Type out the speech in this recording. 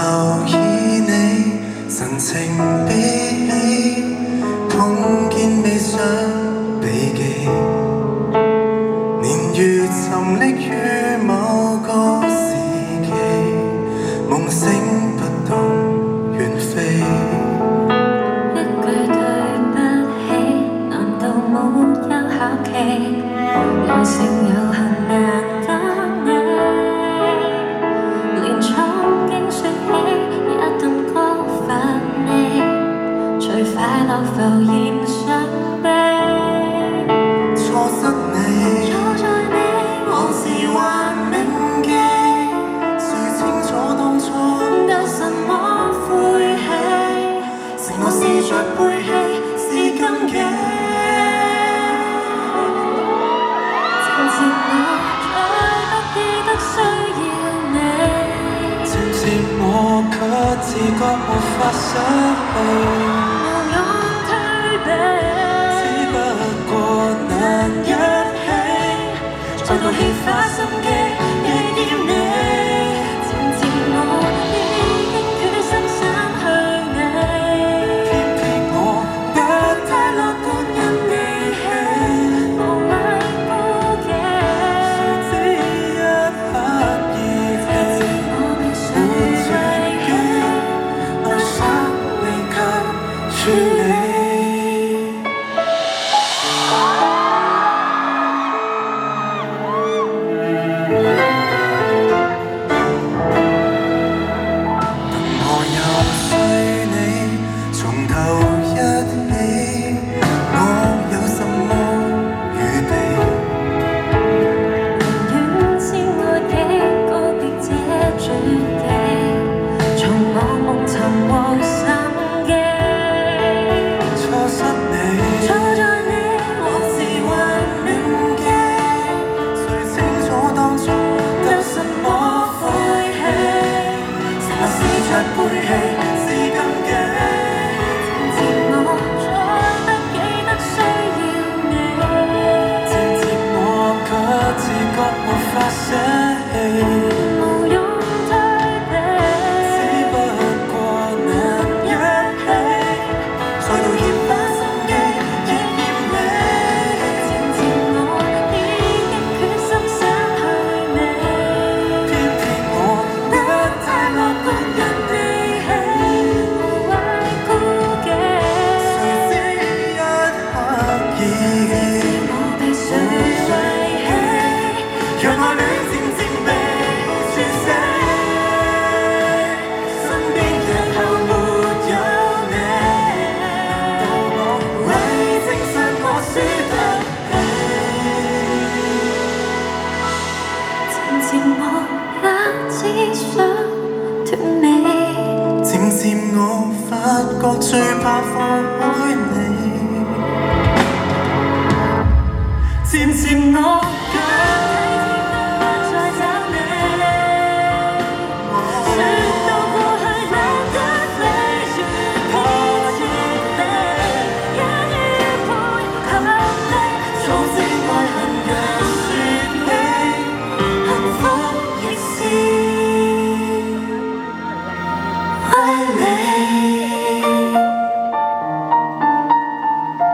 留意你神情比起碰見未想避忌，年月沉溺於某個時期，夢醒不懂遠飛。一句對不起，難道沒有考期？愛情有幸難得你，連憧憬說起也頓覺乏味，隨快樂浮現傷悲。錯失你，錯在你，往事還銘記，誰清楚當初得什麼晦氣？承諾試着背棄是禁忌。漸漸我卻自覺沒法失去，無勇退避，只不過難一起，再度獻花心機，遇見你。漸漸我已經決心刪去你，偏偏我不太樂觀因你起，無謂顧忌，誰知一刻意氣，我被誰遺棄，留下未及處理。我遊說你從頭一起，我有什麼預備？寧願知我幾告別這絕技，從我夢尋獲心機。錯失你，錯在你，往事還銘記，誰清楚當初得什麼晦氣？承諾試着背棄是禁忌。漸漸我再不記得需要你，漸漸我卻自覺沒法捨棄，無勇退避，只不過難一起，再度獻花心機亦嫌你。漸漸我已經決心刪去你，偏偏我不太樂觀因你起，無謂顧忌，誰知一刻意我被誰遺棄？讓愛侶漸漸被處死，身邊日後沒有你，難道我為證實我輸得起？漸漸我也只想斷尾，漸漸我發覺最怕放開你，漸漸我再找你。説到過去難得你，如此美，一於配合你，早知愛恨若説起，幸福亦是為你。